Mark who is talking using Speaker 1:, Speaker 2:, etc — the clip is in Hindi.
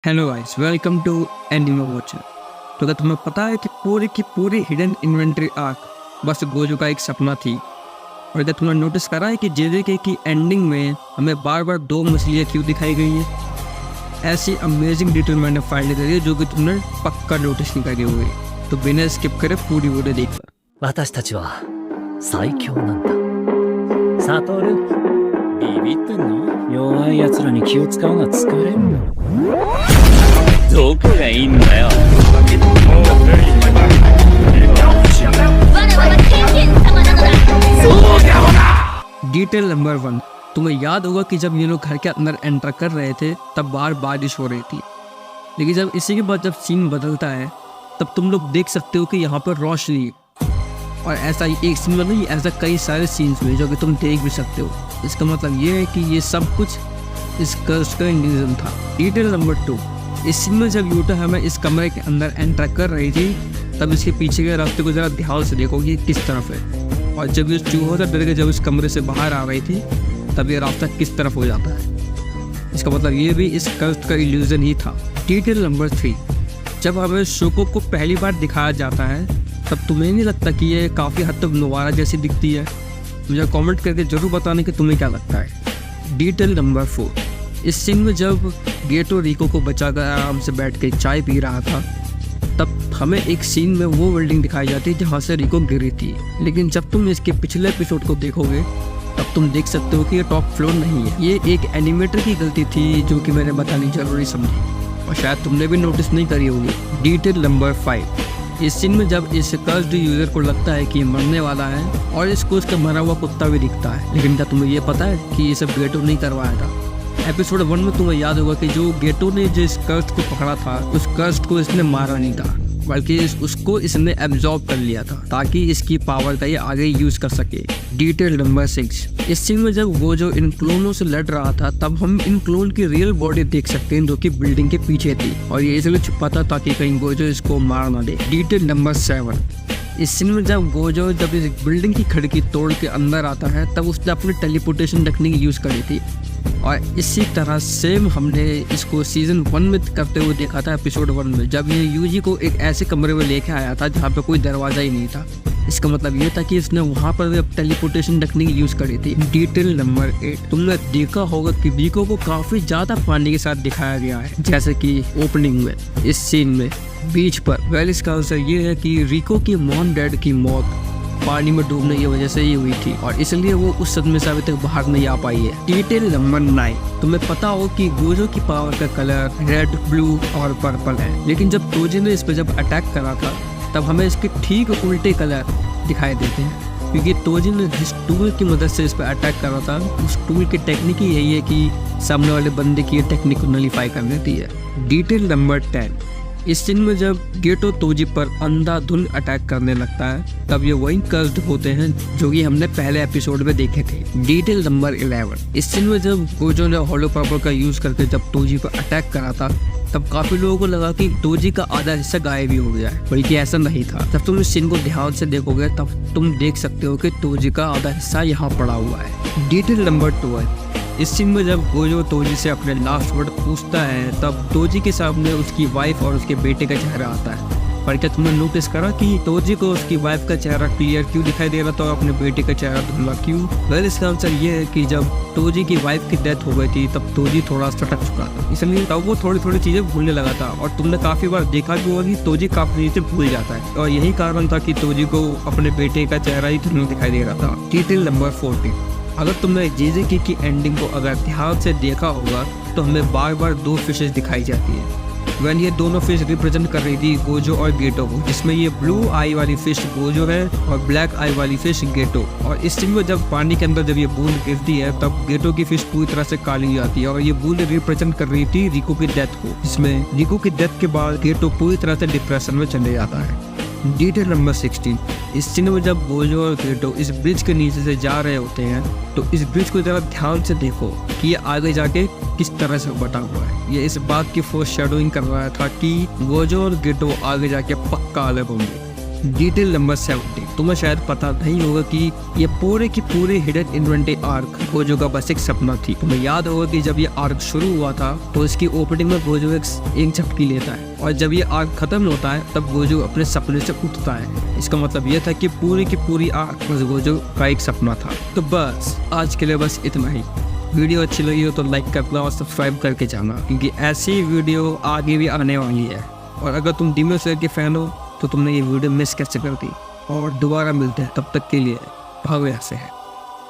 Speaker 1: Hello guys, welcome to anime watcher. तो क्या तुम्हें पता है कि पूरी की पूरी हिडन इन्वेंट्री आर्क बस गोजो का एक सपना थी। और क्या तुमने नोटिस करा है कि जेजेके की एंडिंग में हमें बार बार दो मछलियाँ क्यों दिखाई गई है? ऐसी अमेजिंग डिटेल मैंने फाइंड करी है जो कि तुमने पक्का नोटिस नहीं करी होगी। तो बिना स्किप करे पूरी वीडियो देखकर।
Speaker 2: 私たちは最強なんだ。サトル、ビビってんの？弱い奴らに気を使うのは疲れるの。どこがいいんだよ。
Speaker 1: डिटेल नंबर 1, तुम्हें याद होगा कि जब ये लोग घर के अंदर एंटर कर रहे थे तब बाहर बारिश हो रही थी, लेकिन जब इसी के बाद जब सीन बदलता है तब तुम लोग देख सकते हो कि यहाँ पर रोशनी। और ऐसा ही एक सीन में नहीं, ऐसा कई सारे सीन्स में जो कि तुम देख भी सकते हो। इसका मतलब ये है कि ये सब कुछ इस कर्स का इंडिविजन था। डिटेल नंबर 2, इस सीन में जब यूटा हमें इस कमरे के अंदर एंटर कर रही थी तब इसके पीछे के रास्ते को ज़रा ध्यान से देखो कि किस तरफ है। और जब ये चूहों से डर के जब इस कमरे से बाहर आ रही थी तब ये रास्ता किस तरफ हो जाता है। इसका मतलब ये भी इस कर्स का इल्यूजन ही था। डिटेल नंबर 3, जब हमें शोको को पहली बार दिखाया जाता है तब तुम्हें नहीं लगता कि ये काफ़ी हद तक नोवारा जैसी दिखती है? मुझे कमेंट करके ज़रूर बताने कि तुम्हें क्या लगता है। डिटेल नंबर 4, इस सीन में जब गेटो रिको को बचाकर आराम से बैठ के चाय पी रहा था तब हमें एक सीन में वो बिल्डिंग दिखाई जाती है जहाँ से रिको गिरी थी, लेकिन जब तुम इसके पिछले एपिसोड को देखोगे तब तुम देख सकते हो कि ये टॉप फ्लोर नहीं है। ये एक एनिमेटर की गलती थी जो कि मैंने बतानी जरूरी समझी और शायद तुमने भी नोटिस नहीं करी होगी। डिटेल नंबर 5, इस सीन में जब इस कर्स्ड यूजर को लगता है कि मरने वाला है और इसको उसका मरा हुआ कुत्ता भी दिखता है, लेकिन क्या तुम्हें ये पता है कि ये सब गेटो नहीं करवाया था? एपिसोड 1 में तुम्हें याद होगा कि जो गेटो ने जिस कर्स्ट को पकड़ा था उस कर्स्ट को इसने मारा नहीं था, बल्कि उसको इसने एब्जॉर्ब कर लिया था ताकि इसकी पावर का ये आगे यूज कर सके। डिटेल नंबर 6, इस सीन में जब वो जो इन क्लोनों से लड़ रहा था तब हम इन क्लोन की रियल बॉडी देख सकते हैं जो कि बिल्डिंग के पीछे थी और ये इसलिए छुपा था ताकि कहीं गोजो इसको मार ना दे। डिटेल नंबर 7, इस सीन में जब गोजो जब इस बिल्डिंग की खिड़की तोड़ के अंदर आता है तब उसने अपनी टेलीपोर्टेशन टेक्निक यूज करी थी और इसी तरह सेम हमने इसको सीजन 1 में करते हुए देखा था एपिसोड 1 में, जब ये यूजी को एक ऐसे कमरे में लेके आया था जहाँ पे कोई दरवाजा ही नहीं था। इसका मतलब ये था कि इसने वहाँ पर भी टेलीपोर्टेशन टेक्निक यूज करी थी। डिटेल नंबर 8, तुमने देखा होगा कि रिको को काफी ज्यादा पानी के साथ दिखाया गया है, जैसे कि ओपनिंग में इस सीन में बीच पर। वेल, इसका आंसर ये है कि रिको की मॉम डैड की मौत पानी में डूबने की वजह से ही हुई थी और इसलिए वो उस सदमे से अभी तक बाहर नहीं आ पाई है। डिटेल नंबर 9, तुम्हें पता हो कि गोजो की पावर का कलर रेड, ब्लू और पर्पल है, लेकिन जब तोजी ने इस पर जब अटैक करा था तब हमें इसके ठीक उल्टे कलर दिखाई देते हैं, क्योंकि तोजी ने जिस टूल की मदद से इस पर अटैक करा था उस टूल की टेक्निक ही यही है कि सामने वाले बंदे की टेक्निक को नलीफाई कर देती है। डिटेल नंबर 10, इस सीन में जब गेटो तोजी पर अंधाधुंध अटैक करने लगता है तब ये वही कर्स्ड होते हैं जो कि हमने पहले एपिसोड में देखे थे। डिटेल नंबर 11, इस सीन में जब गोजो ने होलो पावर का यूज करके जब तोजी पर अटैक करा था तब काफी लोगों को लगा कि तोजी का आधा हिस्सा गायब ही हो गया है, बल्कि ऐसा नहीं था। जब तुम इस सीन को ध्यान से देखोगे तब तुम देख सकते हो कि तोजी का आधा हिस्सा यहाँ पड़ा हुआ है। डिटेल नंबर 12, इस सीन में जब गोजो तोजी से अपने लास्ट वर्ड पूछता है तब तोजी के सामने उसकी वाइफ और उसके बेटे का चेहरा आता है। पर क्या तुमने नोटिस करा कि तोजी को उसकी वाइफ का चेहरा क्लियर क्यों दिखाई दे रहा था और अपने बेटे का चेहरा धुंधला क्यों? वेल, इसका आंसर ये है कि जब तोजी की वाइफ की डेथ हो गई थी तब तोजी थोड़ा सटक चुका था, इसलिए तब वो थोड़ी थोड़ी चीजें भूलने लगा था और तुमने काफी बार देखा भी होगा कि तोजी काफी चीजें भूल जाता है और यही कारण था कि तोजी को अपने बेटे का चेहरा ही धुंधला दिखाई दे रहा था। डिटेल नंबर 14, अगर तुमने जेजेके की एंडिंग को अगर ध्यान से देखा होगा तो हमें बार बार दो फिशेस दिखाई जाती है। वैन ये दोनों फिश रिप्रेजेंट कर रही थी गोजो और गेटो को, जिसमें ये ब्लू आई वाली फिश गोजो है और ब्लैक आई वाली फिश गेटो। और इस सीन में जब पानी के अंदर जब ये बूंद गिरती है तब गेटो की फिश पूरी तरह से काली हो जाती है और ये बूंद रिप्रेजेंट कर रही थी रिको की डेथ को, जिसमें रिको की डेथ के बाद गेटो पूरी तरह से डिप्रेशन में चले जाता है। डिटेल नंबर 16, इस सीन में जब गोजो और गेटो इस ब्रिज के नीचे से जा रहे होते हैं तो इस ब्रिज को जरा ध्यान से देखो कि ये आगे जाके किस तरह से बटा हुआ है। ये इस बात की फोरशैडोइंग कर रहा था कि गोजो और गेटो आगे जाके पक्का अलग होंगे। डिटेल नंबर 17, तुम्हें शायद पता नहीं होगा कि ये पूरे की पूरे हिडन इन्वेंट्री आर्क गोजो का बस एक सपना थी। तुम्हें याद होगा कि जब ये आर्क शुरू हुआ था तो इसकी ओपनिंग में गोजो एक झपकी लेता है और जब ये आर्क खत्म होता है तब गोजो अपने सपने से उठता है। इसका मतलब ये था कि पूरी आर्क बस गोजो का एक सपना था। तो बस आज के लिए बस इतना ही। वीडियो अच्छी लगी हो तो लाइक करना और सब्सक्राइब करके जाना, क्योंकि ऐसी वीडियो आगे भी आने वाली है। और अगर तुम डीमन स्लेयर के फैन हो तो तुमने ये वीडियो मिस कैसे कर दी। और दोबारा मिलते हैं, तब तक के लिए भागो यहाँ से है।